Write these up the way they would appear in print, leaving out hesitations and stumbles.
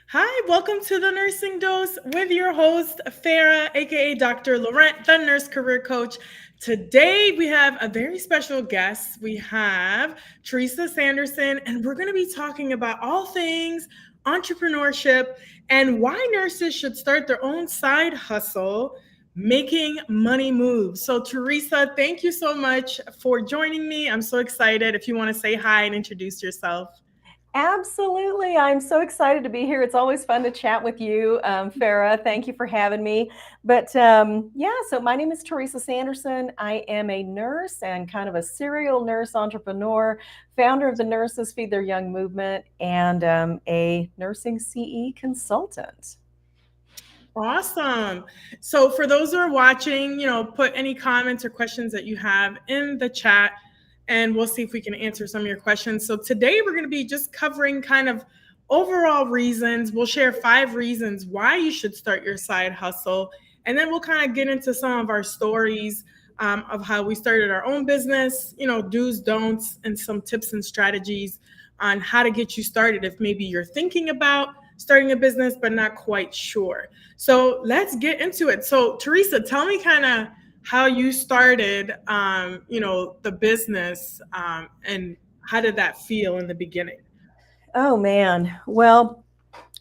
Hi, welcome to the Nursing Dose with your host, Farah, aka Dr. Laurent, the nurse career coach. Today, we have a very special guest. We have Teresa Sanderson, and we're going to be talking about all things entrepreneurship and why nurses should start their own side hustle, making money move. So, Teresa, thank you so much for joining me. I'm so excited. If you want to say hi and introduce yourself. Absolutely. I'm so excited to be here. It's always fun to chat with you, Farah. Thank you for having me. So my name is Teresa Sanderson. I am a nurse and kind of a serial nurse entrepreneur, founder of the Nurses Feed Their Young movement, and a nursing CE consultant. Awesome. So for those who are watching, put any comments or questions that you have in the chat and we'll see if we can answer some of your questions. So today we're going to be just covering kind of overall reasons. We'll share 5 reasons why you should start your side hustle. And then we'll kind of get into some of our stories of how we started our own business, do's, don'ts, and some tips and strategies on how to get you started if maybe you're thinking about starting a business but not quite sure. So let's get into it. So Teresa, tell me kind of how you started, the business, and how did that feel in the beginning? Oh man. Well,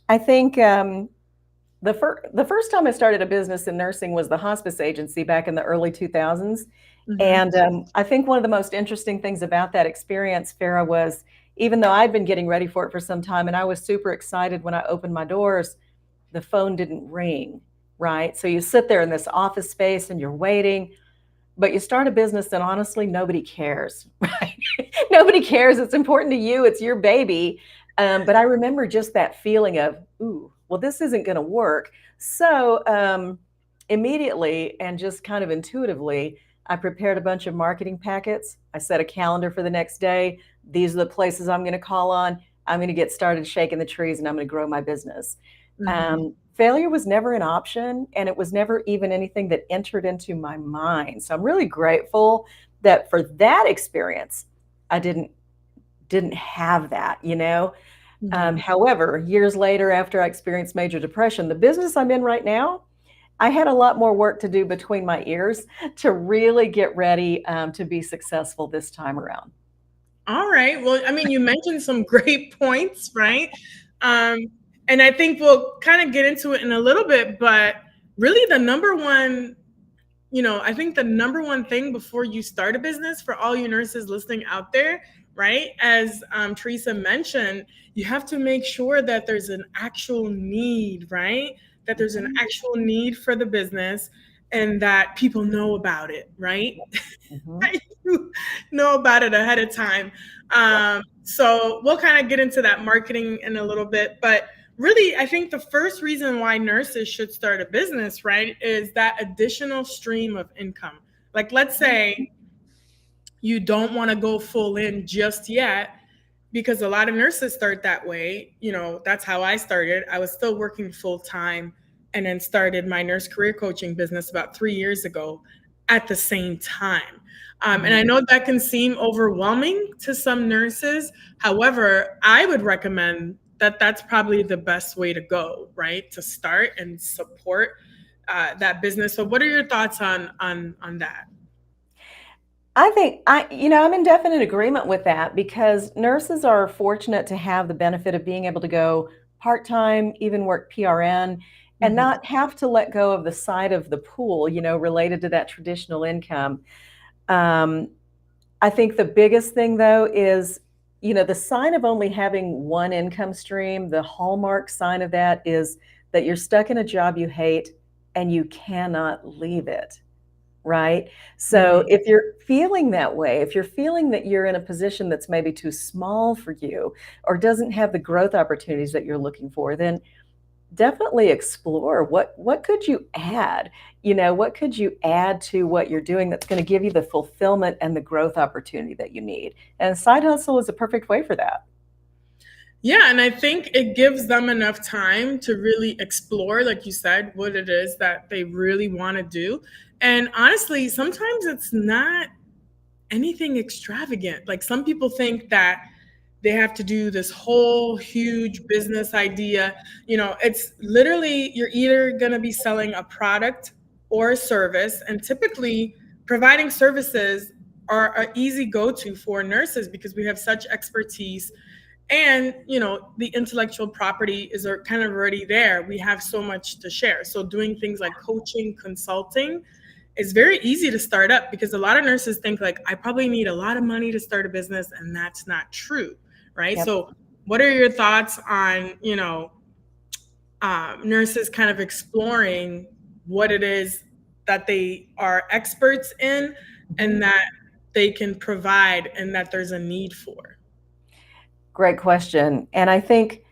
I think the first time I started a business in nursing was the hospice agency back in the early 2000s. Mm-hmm. And I think one of the most interesting things about that experience, Farah, was even though I'd been getting ready for it for some time and I was super excited when I opened my doors, the phone didn't ring, right? So you sit there in this office space and you're waiting, but you start a business and honestly, nobody cares, right? Nobody cares. It's important to you, it's your baby. But I remember just that feeling of, ooh, well, this isn't going to work. So immediately and just kind of intuitively, I prepared a bunch of marketing packets. I set a calendar for the next day. These are the places I'm going to call on. I'm going to get started shaking the trees and I'm going to grow my business. Mm-hmm. Failure was never an option, and it was never even anything that entered into my mind. So I'm really grateful that for that experience, I didn't have that. Mm-hmm. However, years later, after I experienced major depression, the business I'm in right now, I had a lot more work to do between my ears to really get ready to be successful this time around. All right. Well, I mean, you mentioned some great points, right? Um, and I think we'll kind of get into it in a little bit, but really the number one, I think the number one thing before you start a business for all you nurses listening out there, right? As Teresa mentioned, you have to make sure that there's an actual need, right? That there's an Mhm. actual need for the business and that people know about it, right? Mhm. You know about it ahead of time. Yep. So we'll kind of get into that marketing in a little bit. But really, I think the first reason why nurses should start a business, right, is that additional stream of income. Like, let's say you don't want to go full in just yet because a lot of nurses start that way. That's how I started. I was still working full time and then started my nurse career coaching business about 3 years ago at the same time. And I Mhm. know that can seem overwhelming to some nurses. However, I would recommend that that's probably the best way to go, right? To start and support that business. So, what are your thoughts on that? I'm in definite agreement with that because nurses are fortunate to have the benefit of being able to go part-time, even work PRN, and Mhm. not have to let go of the side of the pool, related to that traditional income. Um, I think the biggest thing though is, the sign of only having one income stream, the hallmark sign of that is that you're stuck in a job you hate and you cannot leave it, right? So Mhm. if you're feeling that way, if you're feeling that you're in a position that's maybe too small for you or doesn't have the growth opportunities that you're looking for, then definitely explore what could you add? What could you add to what you're doing that's going to give you the fulfillment and the growth opportunity that you need? And side hustle is a perfect way for that. Yeah, and I think it gives them enough time to really explore, like you said, what it is that they really want to do. And honestly, sometimes it's not anything extravagant. Like some people think that they have to do this whole huge business idea. It's literally, you're either going to be selling a product or a service. And typically, providing services are an easy go-to for nurses because we have such expertise, and the intellectual property is kind of already there. We have so much to share. So doing things like coaching, consulting is very easy to start up, because a lot of nurses think like, I probably need a lot of money to start a business, and that's not true, right? Yep. So what are your thoughts on nurses kind of exploring what it is that they are experts in and that they can provide and that there's a need for? Great question. And I think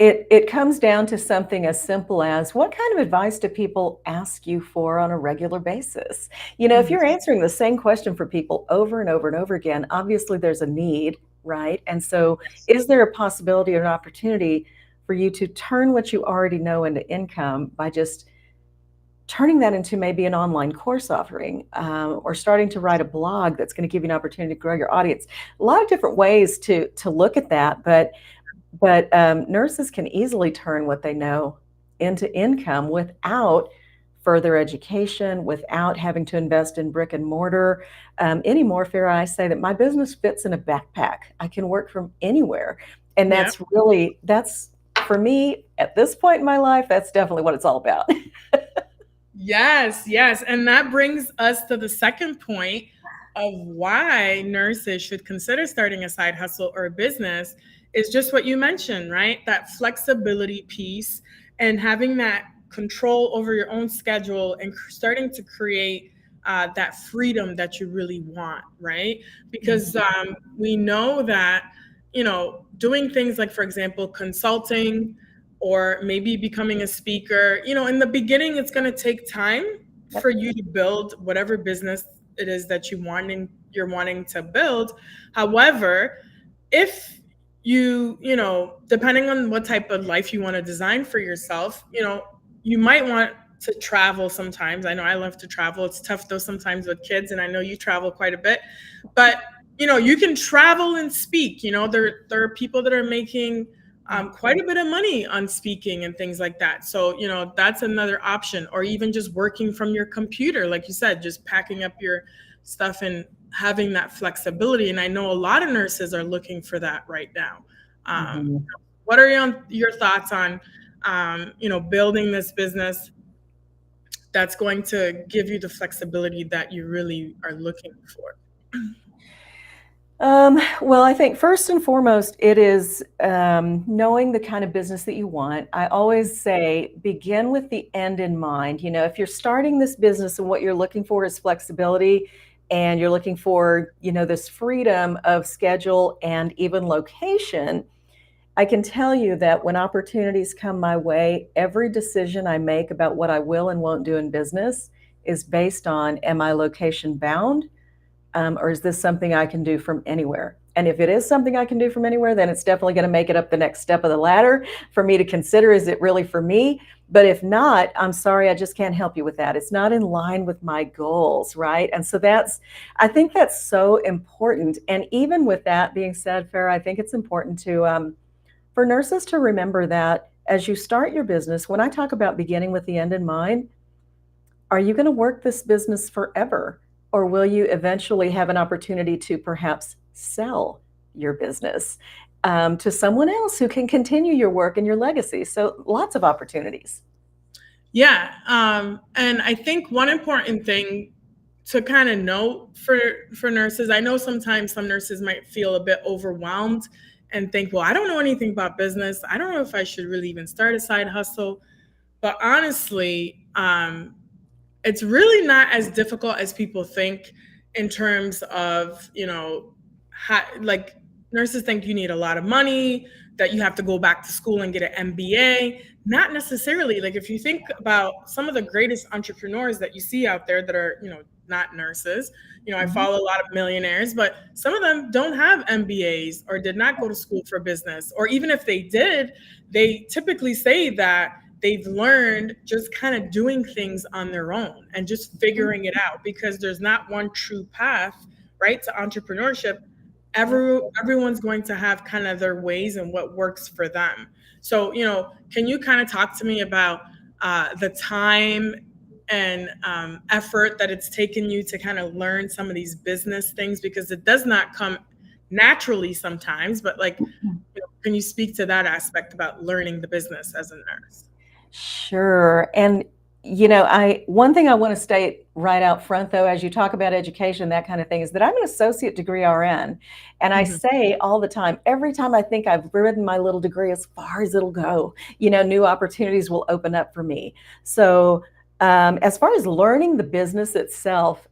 it comes down to something as simple as, what kind of advice do people ask you for on a regular basis? If you're answering the same question for people over and over and over again, obviously there's a need, right? And so is there a possibility or an opportunity for you to turn what you already know into income by just turning that into maybe an online course offering, or starting to write a blog that's going to give you an opportunity to grow your audience? A lot of different ways to look at that, but nurses can easily turn what they know into income without further education, without having to invest in brick and mortar anymore. Farah, I say that my business fits in a backpack. I can work from anywhere. And that's for me, at this point in my life, that's definitely what it's all about. Yes, yes. And that brings us to the second point of why nurses should consider starting a side hustle or a business, is just what you mentioned, right? That flexibility piece and having that control over your own schedule and starting to create that freedom that you really want, right? Because we know that, doing things like, for example, consulting, or maybe becoming a speaker, in the beginning, it's going to take time for you to build whatever business it is that you're wanting to build. However, if depending on what type of life you want to design for yourself, you might want to travel sometimes. I know I love to travel. It's tough though sometimes with kids, and I know you travel quite a bit, but you can travel and speak. There are people that are making quite a bit of money on speaking and things like that. So, that's another option. Or even just working from your computer, like you said, just packing up your stuff and having that flexibility. And I know a lot of nurses are looking for that right now. What are your thoughts on, building this business that's going to give you the flexibility that you really are looking for? Well, I think first and foremost, it is knowing the kind of business that you want. I always say, begin with the end in mind. If you're starting this business and what you're looking for is flexibility, and you're looking for, this freedom of schedule and even location, I can tell you that when opportunities come my way, every decision I make about what I will and won't do in business is based on, am I location bound? Or is this something I can do from anywhere? And if it is something I can do from anywhere, then it's definitely going to make it up the next step of the ladder for me to consider, is it really for me? But if not, I'm sorry, I just can't help you with that. It's not in line with my goals, right? And so I think that's so important. And even with that being said, Farah, I think it's important for nurses to remember that as you start your business, when I talk about beginning with the end in mind, are you going to work this business forever? Or will you eventually have an opportunity to perhaps sell your business to someone else who can continue your work and your legacy? So lots of opportunities. Yeah. And I think one important thing to kind of note for nurses, I know sometimes some nurses might feel a bit overwhelmed and think, well, I don't know anything about business. I don't know if I should really even start a side hustle. But honestly, it's really not as difficult as people think, in terms of, like, nurses think you need a lot of money, that you have to go back to school and get an MBA. Not necessarily. Like, if you think about some of the greatest entrepreneurs that you see out there that are, not nurses, I follow a lot of millionaires, but some of them don't have MBAs or did not go to school for business. Or even if they did, they typically say that they've learned just kind of doing things on their own and just figuring it out, because there's not one true path, right, to entrepreneurship. everyone's going to have kind of their ways and what works for them. So, can you kind of talk to me about the time and effort that it's taken you to kind of learn some of these business things, because it does not come naturally sometimes, but like, can you speak to that aspect about learning the business as a nurse? Sure. And I one thing I want to state right out front, though, as you talk about education, that kind of thing, is that I'm an associate degree RN. And I Mhm. say all the time, every time I think I've ridden my little degree as far as it'll go, new opportunities will open up for me. So, as far as learning the business itself,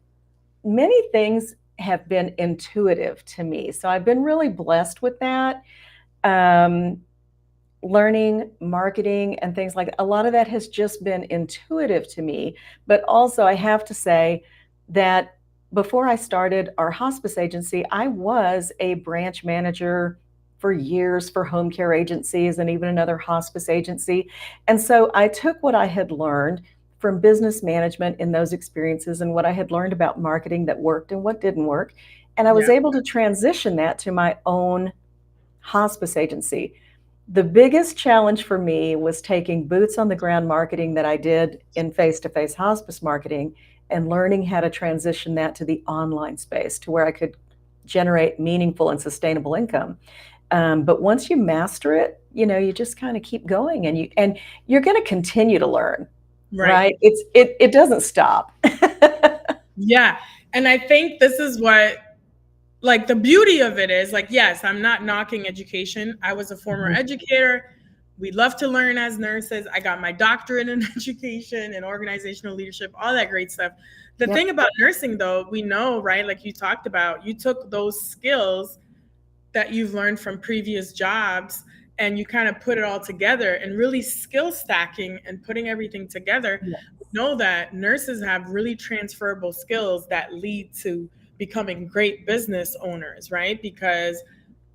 many things have been intuitive to me. So I've been really blessed with that. Um, Learning marketing and things like that, a lot of that has just been intuitive to me. But also, I have to say that before I started our hospice agency, I was a branch manager for years for home care agencies and even another hospice agency. And so I took what I had learned from business management in those experiences and what I had learned about marketing that worked and what didn't work. And I was Yeah. able to transition that to my own hospice agency. The biggest challenge for me was taking boots on the ground marketing that I did in face-to-face hospice marketing and learning how to transition that to the online space to where I could generate meaningful and sustainable income. But once you master it, you just kind of keep going, and you're going to continue to learn, Right. right? It doesn't stop. Yeah. And I think this is what, like, the beauty of it is, like, yes, I'm not knocking education. I was a former Mhm. educator. We love to learn as nurses. I got my doctorate in education and organizational leadership, all that great stuff. The thing Yep. about nursing, though, we know, right? Like you talked about, you took those skills that you've learned from previous jobs and you kind of put it all together, and really skill stacking and putting everything together. Yes. Know that nurses have really transferable skills that lead to becoming great business owners, right? Because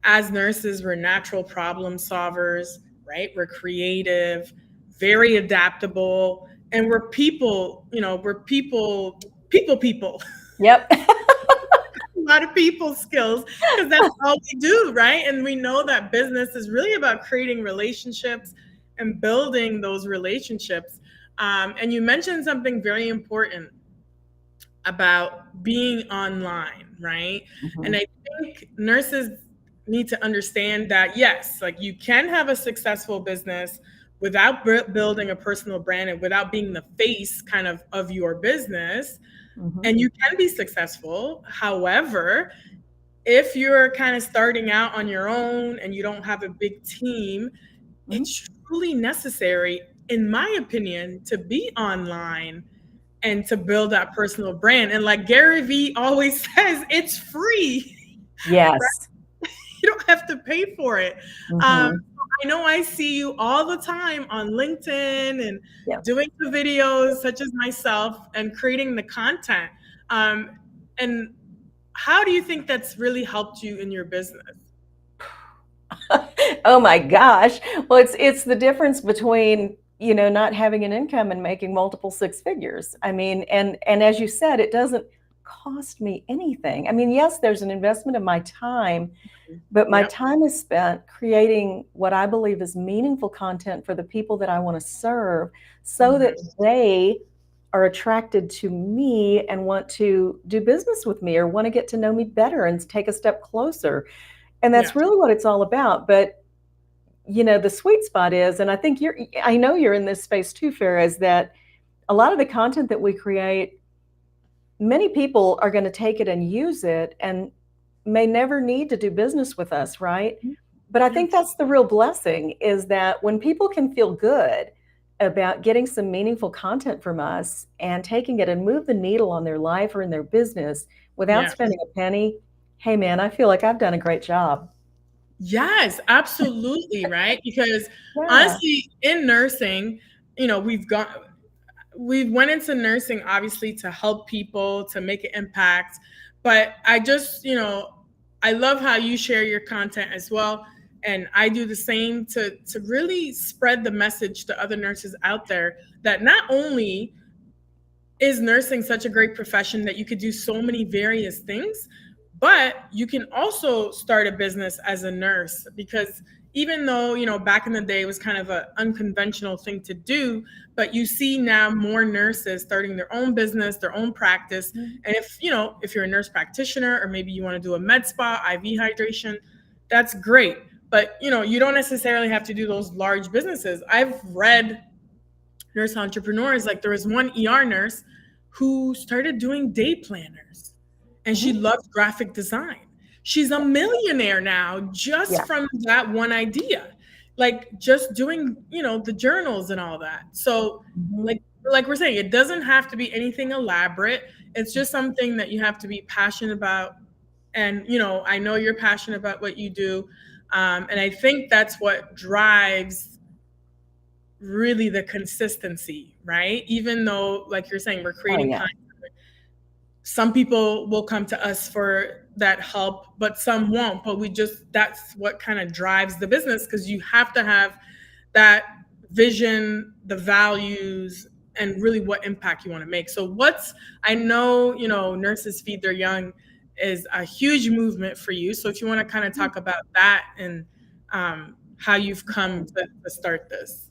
as nurses, we're natural problem solvers, right? We're creative, very adaptable, and we're people, people. Yep. A lot of people skills, because that's all we do, right? And we know that business is really about creating relationships and building those relationships. And you mentioned something very important about being online, right? And Mhm. I think nurses need to understand that, yes, like, you can have a successful business without building a personal brand and without being the face kind of your business, Mhm. and you can be successful. However, if you're kind of starting out on your own and you don't have a big team, Mhm. it's truly necessary, in my opinion, to be online and to build that personal brand. And like Gary Vee always says, it's free. Yes. You don't have to pay for it. Mhm. I know I see you all the time on LinkedIn and Yeah. doing the videos, such as myself, and creating the content. Um, and how do you think that's really helped you in your business? Oh my gosh. Well, it's the difference between, not having an income and making multiple six figures. I mean, and as you said, it doesn't cost me anything. I mean, yes, there's an investment of my time, but my Yep. time is spent creating what I believe is meaningful content for the people that I want to serve so that Mhm. they are attracted to me and want to do business with me or want to get to know me better and take a step closer. And Yeah. that's really what it's all about. But the sweet spot is, and I know you're in this space too, Farah, is that a lot of the content that we create, many people are going to take it and use it and may never need to do business with us, right? But I Yeah. think that's the real blessing, is that when people can feel good about getting some meaningful content from us and taking it and move the needle on their life or in their business without Yeah. spending a penny, hey man, I feel like I've done a great job. Yes, absolutely, right? Because Yeah. honestly, in nursing, we went into nursing obviously to help people, to make an impact. But I just, I love how you share your content as well. And I do the same to really spread the message to other nurses out there that not only is nursing such a great profession that you could do so many various things, But you can also start a business as a nurse, because even though, back in the day it was kind of an unconventional thing to do, but you see now more nurses starting their own business, their own practice. And if you're a nurse practitioner, or maybe you want to do a med spa, IV hydration, that's great. But, you don't necessarily have to do those large businesses. I've read nurse entrepreneurs, like there was one ER nurse who started doing day planners, and she loved graphic design. She's a millionaire now just Yeah. from that one idea, like just doing, the journals and all that. So Mhm. like we're saying, it doesn't have to be anything elaborate. It's just something that you have to be passionate about. And I know you're passionate about what you do, and I think that's what drives really the consistency, right? Even though, like you're saying, we're Oh, creating yeah. content, some people will come to us for that help, but some won't. But that's what kind of drives the business, because you have to have that vision, the values, and really what impact you want to make. So I know, Nurses Feed Their Young is a huge movement for you. So if you want to kind of talk about that, and how you've come to start this.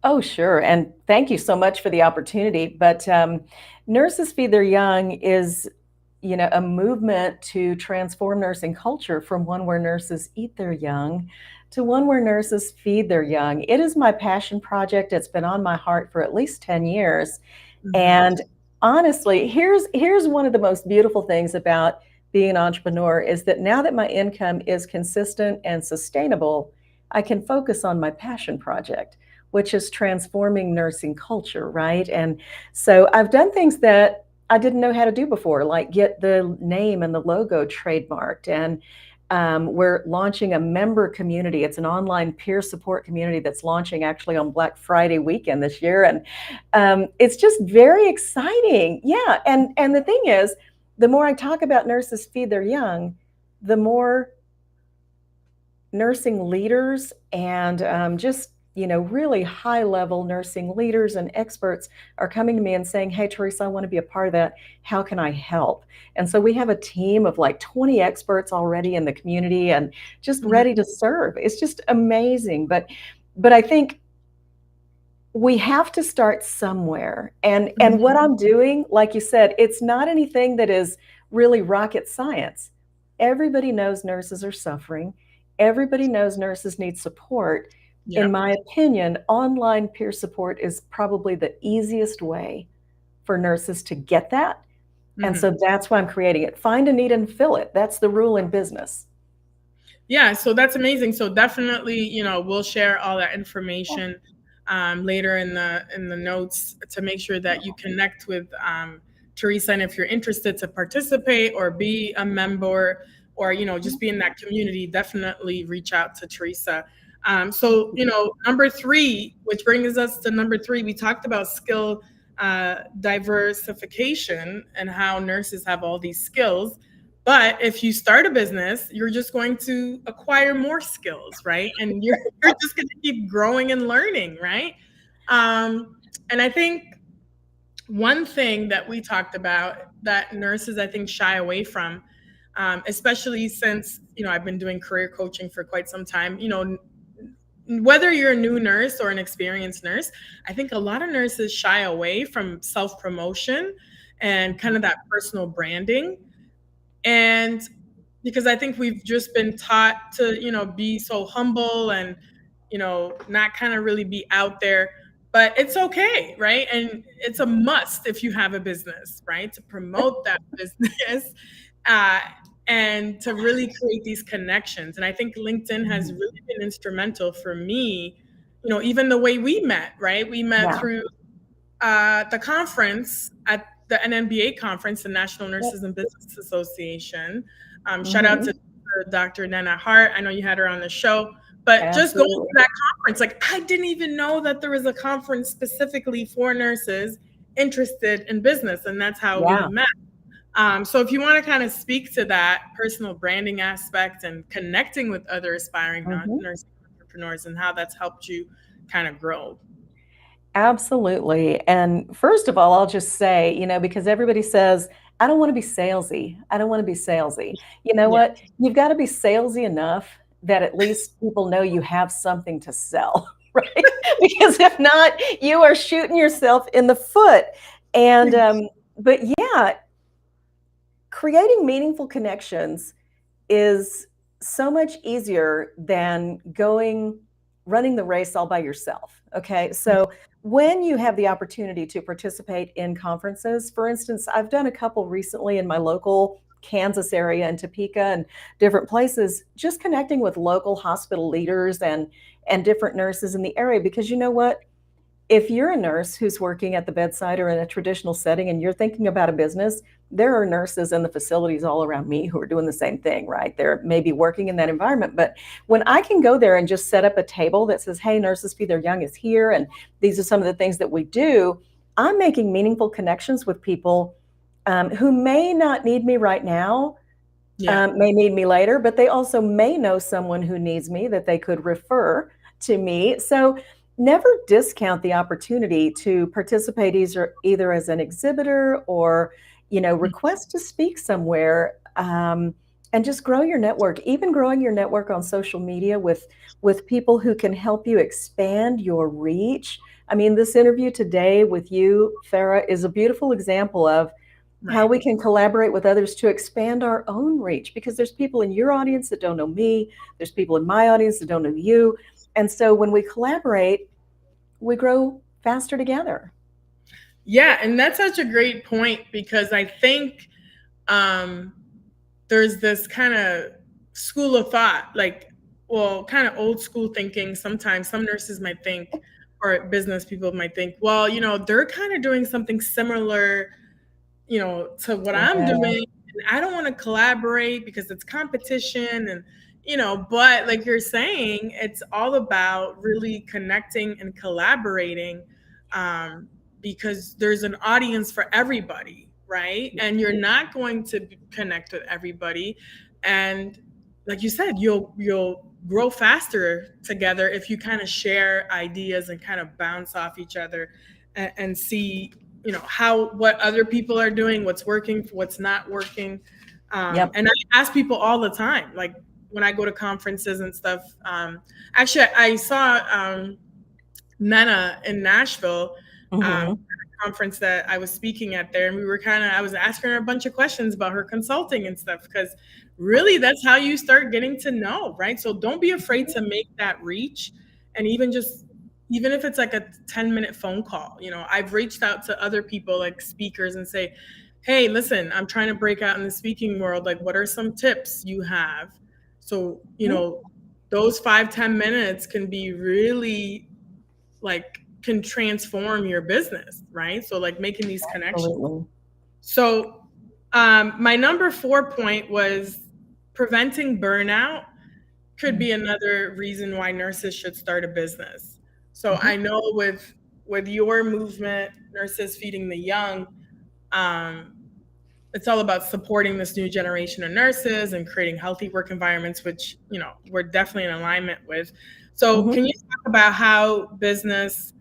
Oh, sure. And thank you so much for the opportunity. But Nurses Feed Their Young is, a movement to transform nursing culture from one where nurses eat their young to one where nurses feed their young. It is my passion project. It's been on my heart for at least 10 years. Mhm. And honestly, here's one of the most beautiful things about being an entrepreneur is that now that my income is consistent and sustainable, I can focus on my passion project, which is transforming nursing culture, right? And so I've done things that I didn't know how to do before, like get the name and the logo trademarked. And we're launching a member community. It's an online peer support community that's launching actually on Black Friday weekend this year. And it's just very exciting. Yeah. And the thing is, the more I talk about Nurses Feed Their Young, the more nursing leaders and just really high level nursing leaders and experts are coming to me and saying, hey, Teresa, I want to be a part of that. How can I help? And so we have a team of like 20 experts already in the community and just Mhm. ready to serve. It's just amazing. But I think we have to start somewhere. And what Mhm. I'm doing, like you said, it's not anything that is really rocket science. Everybody knows nurses are suffering. Everybody knows nurses need support. In Yep. my opinion, online peer support is probably the easiest way for nurses to get that. And Mhm. so that's why I'm creating it. Find a need and fill it. That's the rule in business. Yeah, so that's amazing. So definitely, we'll share all that information later in the notes, to make sure that you connect with Teresa. And if you're interested to participate or be a member, or just be in that community, definitely reach out to Teresa. So number three, which brings us to number three, we talked about skill diversification and how nurses have all these skills. But if you start a business, you're just going to acquire more skills, right? And you're just going to keep growing and learning, right? And I think one thing that we talked about that nurses, I think, shy away from, especially since I've been doing career coaching for quite some time. Whether you're a new nurse or an experienced nurse, I think a lot of nurses shy away from self promotion and kind of that personal branding. And because I think we've just been taught to, be so humble and, not kind of really be out there, but it's okay, right? And it's a must if you have a business, right? To promote that business, uh, and to really create these connections. And I think LinkedIn has Mhm. really been instrumental for me, even the way we met, right? We met Yeah. through the conference at the NNBA conference, the National Yep. Nurses and Business Association. Shout out to Mhm. Dr. Nana Hart. I know you had her on the show, but just going to Absolutely. that conference, like I didn't even know that there was a conference specifically for nurses interested in business, and that's how we Yeah. met. So if you want to kind of speak to that personal branding aspect and connecting with other aspiring Mhm. nursing entrepreneurs and how that's helped you kind of grow. Absolutely. And first of all, I'll just say, because everybody says I don't want to be salesy. I don't want to be salesy. You know Yeah. what? You've got to be salesy enough that at least people know you have something to sell, right? Because if not, you are shooting yourself in the foot. And, but yeah, creating meaningful connections is so much easier than running the race all by yourself. Okay. So when you have the opportunity to participate in conferences, for instance, I've done a couple recently in my local Kansas area and Topeka and different places, just connecting with local hospital leaders and different nurses in the area. Because you know what? If you're a nurse who's working at the bedside or in a traditional setting and you're thinking about a business, there are nurses in the facilities all around me who are doing the same thing, right? They're maybe working in that environment. But when I can go there and just set up a table that says, hey, Nurses Feed Their Young is here, and these are some of the things that we do, I'm making meaningful connections with people who may not need me right now, Yeah. may need me later, but they also may know someone who needs me that they could refer to me. So never discount the opportunity to participate either as an exhibitor or, request to speak somewhere, and just grow your network. Even growing your network on social media with people who can help you expand your reach. I mean, this interview today with you, Farah, is a beautiful example of how Right. we can collaborate with others to expand our own reach, because there's people in your audience that don't know me, there's people in my audience that don't know you, and so when we collaborate, we grow faster together. Yeah, and that's such a great point because I think um, there's this kind of school of thought, like, well, kind of old school thinking. Sometimes some nurses might think, or business people might think, well, they're kind of doing something similar, to what I'm Yeah, doing. And I don't want to collaborate because it's competition and but like you're saying, it's all about really connecting and collaborating, um, because there's an audience for everybody, right? And you're not going to connect with everybody. And like you said, you'll grow faster together if you kind of share ideas and kind of bounce off each other and see how what other people are doing, what's working, what's not working. yep. And I ask people all the time, like when I go to conferences and stuff. Actually, I saw Nena in Nashville, at Hmm. a conference that I was speaking at there, and I was asking her a bunch of questions about her consulting and stuff, because really that's how you start getting to know, right? So don't be afraid to make that reach, and even if it's like a 10-minute phone call. I've reached out to other people like speakers and say, hey, listen, I'm trying to break out in the speaking world. Like, what are some tips you have? So, those 5-10 minutes can be really like can transform your business, right? So like making these connections. Absolutely. So my number 4 point was preventing burnout could be another reason why nurses should start a business. So Hmm. I know with your movement, Nurses Feeding the Young, um, it's all about supporting this new generation of nurses and creating healthy work environments, which we're definitely in alignment with. So Hmm. can you talk about how business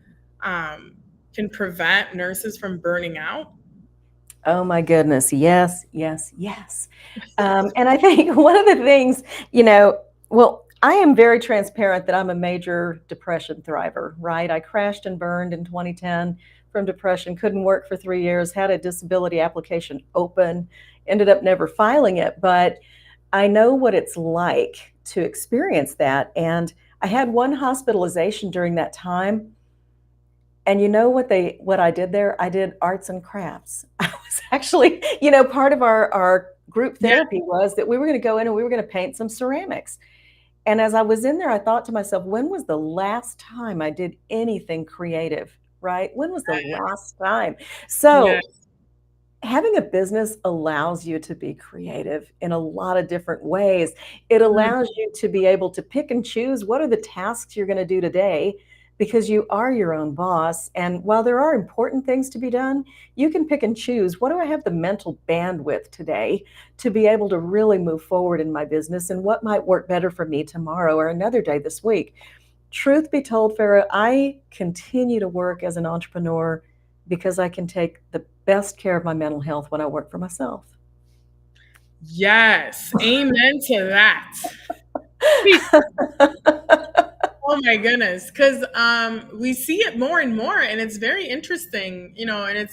um, can prevent nurses from burning out? Oh my goodness. Yes, yes, yes. And I think one of the things, well, I am very transparent that I'm a major depression thriver, right? I crashed and burned in 2010 from depression, couldn't work for 3 years, had a disability application open, ended up never filing it. But I know what it's like to experience that. And I had one hospitalization during that time. And you know what I did there? I did arts and crafts. I was actually, part of our group Yeah. therapy was that we were going to go in and we were going to paint some ceramics. And as I was in there, I thought to myself, when was the last time I did anything creative, right? When was the last time? Yeah. So having a business allows you to be creative in a lot of different ways. It Mm. allows you to be able to pick and choose what are the tasks you're going to do today, because you are your own boss. And while there are important things to be done, you can pick and choose, what do I have the mental bandwidth today to be able to really move forward in my business, and what might work better for me tomorrow or another day this week. Truth be told, Farah, I continue to work as an entrepreneur because I can take the best care of my mental health when I work for myself. Yes. Amen to that. Oh my goodness, because we see it more and more, and it's very interesting, and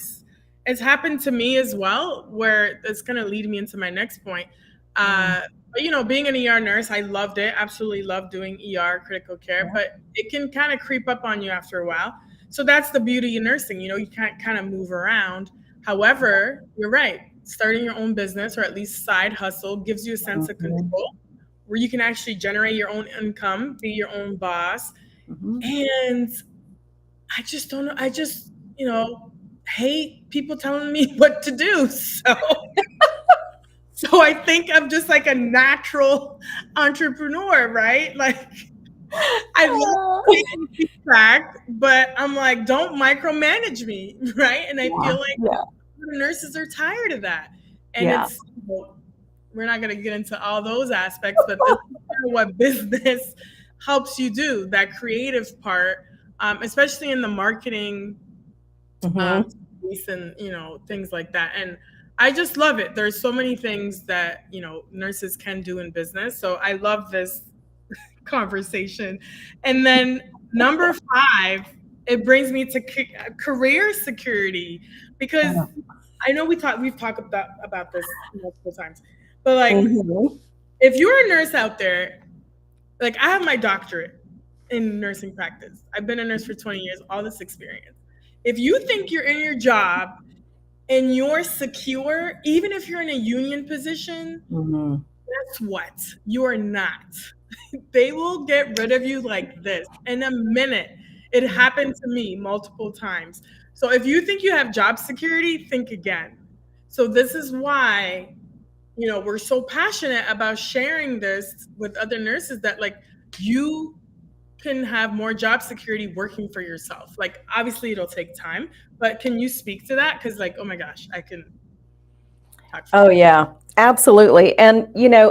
it's happened to me as well, where it's going to lead me into my next point. Mm, But being an ER nurse, I loved it, absolutely loved doing ER critical care, yeah. but it can kind of creep up on you after a while. So that's the beauty of nursing, you can't kind of move around. However, you're right, starting your own business or at least side hustle gives you a sense of Mhm, control where you can actually generate your own income, be your own boss. mhm. And I just don't know. I just, hate people telling me what to do. So I think I'm just like a natural entrepreneur, right? Like I love taking feedback, but I'm like, don't micromanage me, right? And I Yeah, feel like yeah, nurses are tired of that. And yeah. it's, we're not going to get into all those aspects, but this is kind of what business helps you do, that creative part, especially in the marketing um, Mhm. space and, things like that. And I just love it. There's so many things that, nurses can do in business. So I love this conversation. And then number five, it brings me to career security because Yeah. I know we've talked about this multiple times, but like Mhm. if you're a nurse out there, like I have my doctorate in nursing practice. I've been a nurse for 20 years, all this experience. If you think you're in your job and you're secure, even if you're in a union position, Mhm. guess what? You are not. They will get rid of you like this in a minute. It happened to me multiple times. So if you think you have job security, think again. So this is why, we're so passionate about sharing this with other nurses that like you can have more job security working for yourself. Like obviously it'll take time, but can you speak to that? Because like, oh my gosh, I can talk for Oh, days. yeah, absolutely. And,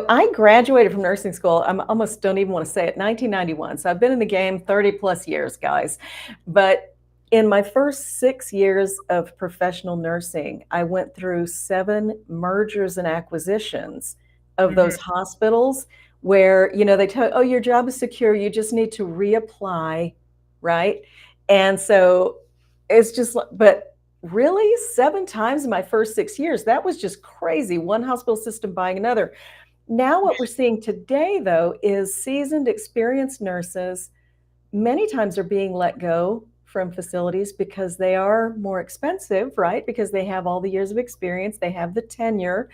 I graduated from nursing school. I almost don't even want to say it, 1991. So I've been in the game 30 plus years, guys. But in my first 6 years of professional nursing, I went through 7 mergers and acquisitions of Mhm. those hospitals where, they tell you, oh, your job is secure. You just need to reapply, right? And so it's just, but really 7 times in my first 6 years, that was just crazy. One hospital system buying another. Now what we're seeing today, though, is seasoned, experienced nurses many times are being let go from facilities because they are more expensive, right? Because they have all the years of experience, they have the tenure,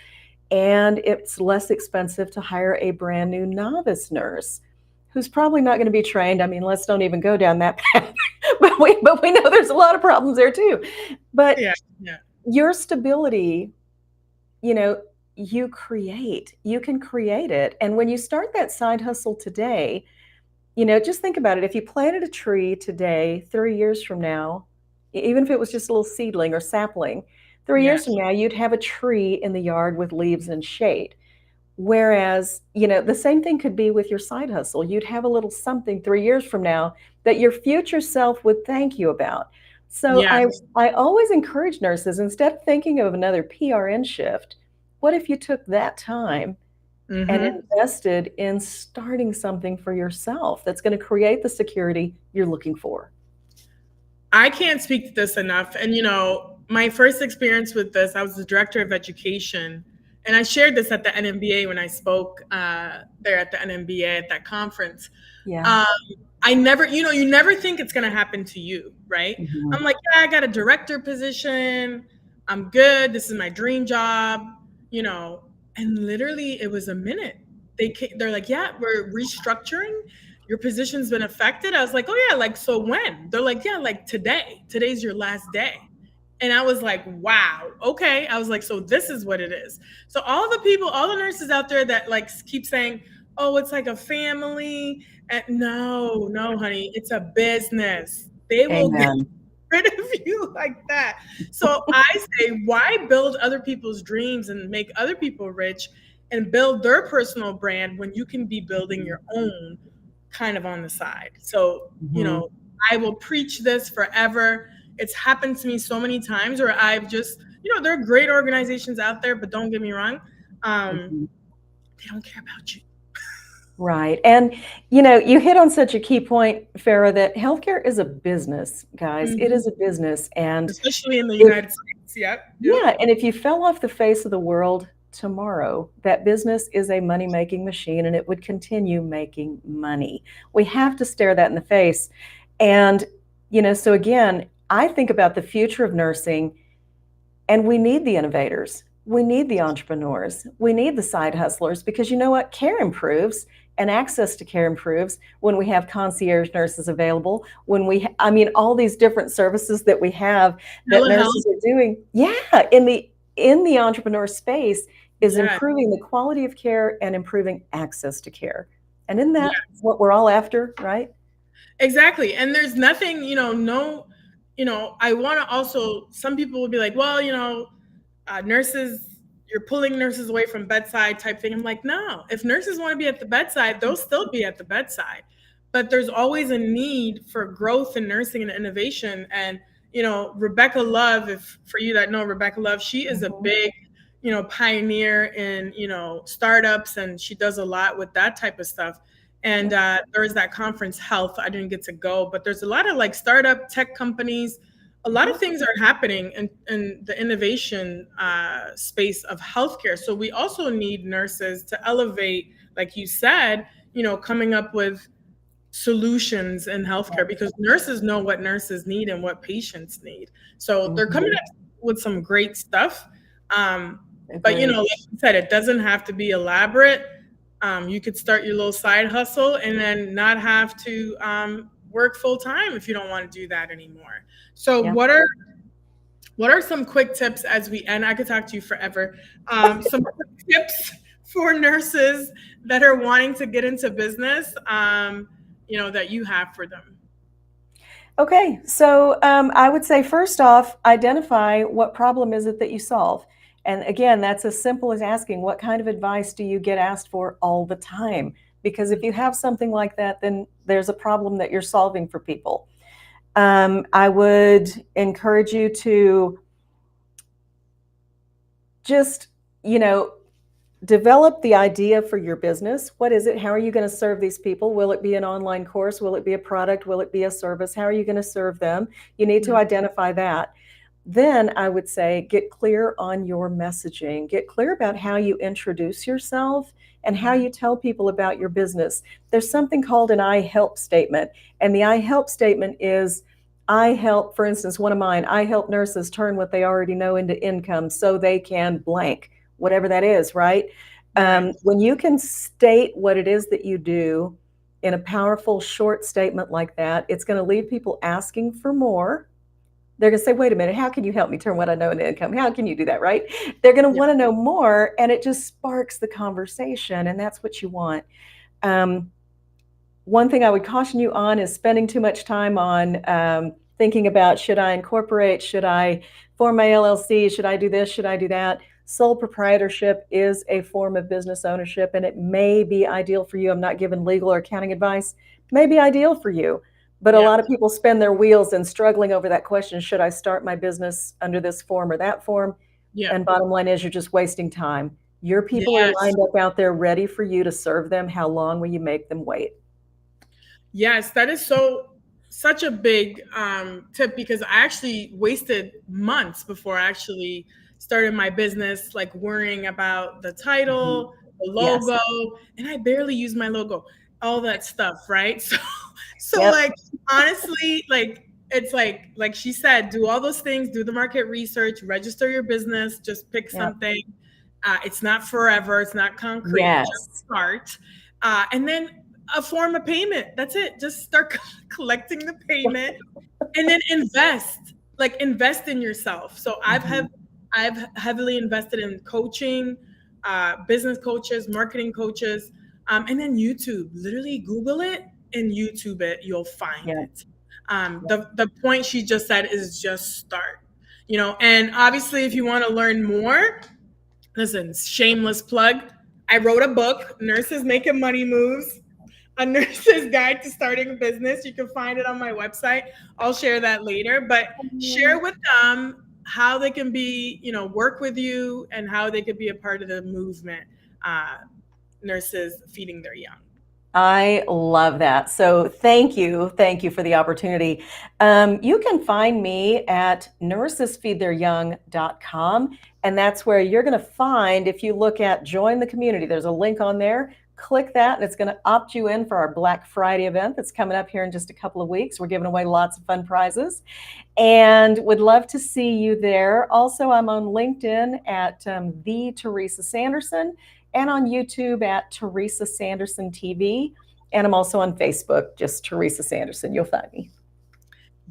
and it's less expensive to hire a brand new novice nurse who's probably not going to be trained. I mean, let's don't even go down that path. But we know there's a lot of problems there too. But Yeah, yeah. your stability, you know, you can create it. And when you start that side hustle today, just think about it. If you planted a tree today, 3 years from now, even if it was just a little seedling or sapling, 3 years Yes. from now, you'd have a tree in the yard with leaves and shade. Whereas, the same thing could be with your side hustle. You'd have a little something 3 years from now that your future self would thank you about. So I, Yes. I always encourage nurses, instead of thinking of another PRN shift, what if you took that time and Hmm. invested in starting something for yourself that's going to create the security you're looking for? I can't speak to this enough. And, my first experience with this, I was the director of education. And I shared this at the NMBA when I spoke there at the NMBA at that conference. Yeah. Um, I never, you never think it's going to happen to you, right? I'm Mhm. like, yeah, I got a director position. I'm good. This is my dream job, you know. And literally, it was a minute. They're like, yeah, we're restructuring. Your position's been affected. I was like, oh yeah, like so when? They're like, yeah, like today. Today's your last day. And I was like, wow, okay. I was like, so this is what it is. So all the people, all the nurses out there that like keep saying, oh, it's like a family. And no, no, honey, it's a business. They will get Amen. rid of you like that. So I say, why build other people's dreams and make other people rich and build their personal brand when you can be building your own kind of on the side? So, Mhm. I will preach this forever. It's happened to me so many times where I've just, there are great organizations out there, but don't get me wrong, Mhm. they don't care about you. Right. And, you hit on such a key point, Farah, that healthcare is a business, guys. It Mhm. is a business. And Especially in the if, United States. Yep. Yep. yeah, and if you fell off the face of the world tomorrow, that business is a money-making machine and it would continue making money. We have to stare that in the face. And, so again, I think about the future of nursing. And we need the innovators. We need the entrepreneurs. We need the side hustlers because you know what? Care improves and access to care improves when we have concierge nurses available, when all these different services that we have that Telehealth. nurses are doing. Yeah, in the entrepreneur space is Yeah. improving the quality of care and improving access to care. And isn't Yeah. that what we're all after, right? Exactly. And there's nothing, no, I want to also, some people will be like, well, nurses, you're pulling nurses away from bedside type thing. I'm like, no, if nurses want to be at the bedside, they'll still be at the bedside. But there's always a need for growth in nursing and innovation. And, Rebecca Love, if for you that know Rebecca Love, she is a Mhm. big, pioneer in, startups, and she does a lot with that type of stuff. And Yep. there was that conference health. I didn't get to go, but there's a lot of like startup tech companies. A lot of Mhm. things are happening in the innovation space of healthcare. So we also need nurses to elevate, like you said, coming up with solutions in healthcare because nurses know what nurses need and what patients need. So they're coming Mhm. up with some great stuff. Um, but Agreed. like you said, it doesn't have to be elaborate. You could start your little side hustle and then not have to work full time if you don't want to do that anymore. So Yeah. what are some quick tips as we end? I could talk to you forever. Some quick tips for nurses that are wanting to get into business, that you have for them. Okay, so I would say first off, identify what problem is it that you solve. And again, that's as simple as asking, what kind of advice do you get asked for all the time? Because if you have something like that, then there's a problem that you're solving for people. I would encourage you to just, you know, develop the idea for your business. What is it? How are you going to serve these people? Will it be an online course? Will it be a product? Will it be a service? How are you going to serve them? You need to Mhm. identify that. Then I would say get clear on your messaging. Get clear about how you introduce yourself and how Mhm. you tell people about your business. There's something called an I help statement. And the I help statement is I help, for instance, one of mine, I help nurses turn what they already know into income so they can blank, whatever that is, right? Right. When you can state what it is that you do in a powerful, short statement like that, it's going to leave people asking for more. They're going to say, wait a minute, how can you help me turn what I know into income? How can you do that, right? They're going to Yeah. want to know more, and it just sparks the conversation, and that's what you want. Um, One thing I would caution you on is spending too much time on thinking about should I incorporate, should I form my LLC, should I do this, should I do that. Sole proprietorship is a form of business ownership, and it may be ideal for you. I'm not giving legal or accounting advice, may be ideal for you. But a Yeah. lot of people spend their wheels and struggling over that question, should I start my business under this form or that form? Yeah. And bottom line is you're just wasting time. Your people are Yes. lined up out there ready for you to serve them. How long will you make them wait? Yes, that is such a big tip because I actually wasted months before I actually started my business, like worrying about the Mhm. title, the Yes. logo, and I barely use my logo, all that stuff, right? So Yep. like honestly, like it's like she said, do all those things, do the market research, register your business, just pick Yep. something. It's not forever, it's not concrete, just Yes. start. And then a form of payment. That's it. Just start collecting the payment and then invest. Like invest in yourself. So Mhm. I've heavily invested in coaching, business coaches, marketing coaches, and then YouTube. Literally Google it and YouTube it. You'll find Yep. it. The point she just said is just start. And obviously, if you want to learn more, listen. Shameless plug. I wrote a book, Nurses Making Money Moves. a nurse's guide to starting a business. You can find it on my website. I'll share that later, but share with them how they can be, work with you and how they could be a part of the movement, uh, nurses feeding their young. I love that. So thank you. Thank you for the opportunity. You can find me at nursesfeedtheiryoung.com. And that's where you're going to find, if you look at join the community, there's a link on there. Click that and it's going to opt you in for our Black Friday event that's coming up here in just a couple of weeks. We're giving away lots of fun prizes and would love to see you there. Also, I'm on LinkedIn at the Teresa Sanderson and on YouTube at Teresa Sanderson TV. And I'm also on Facebook, just Teresa Sanderson. You'll find me.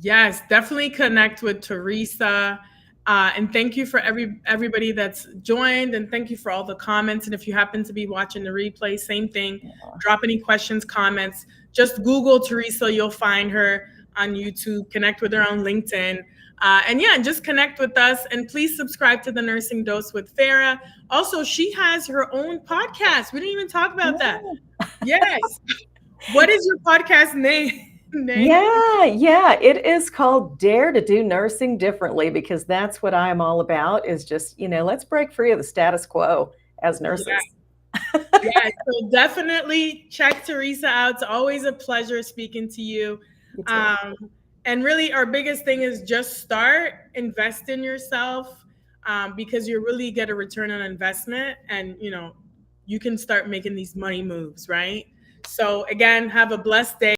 Yes, definitely connect with Teresa. And thank you for everybody that's joined, and thank you for all the comments. And if you happen to be watching the replay, same thing. Drop any questions, comments. Just Google Teresa, you'll find her on YouTube. Connect with her on LinkedIn. And yeah, just connect with us. And please subscribe to the Nursing Dose with Farah. Also, she has her own podcast. We didn't even talk about that. Yes. What is your podcast name? Yeah, it is called Dare to Do Nursing Differently, because that's what I'm all about, is just, let's break free of the status quo as nurses. Yeah, so definitely check Teresa out. It's always a pleasure speaking to you. And really, our biggest thing is just start, invest in yourself, because you really get a return on investment, and you can start making these money moves, right? So again, have a blessed day.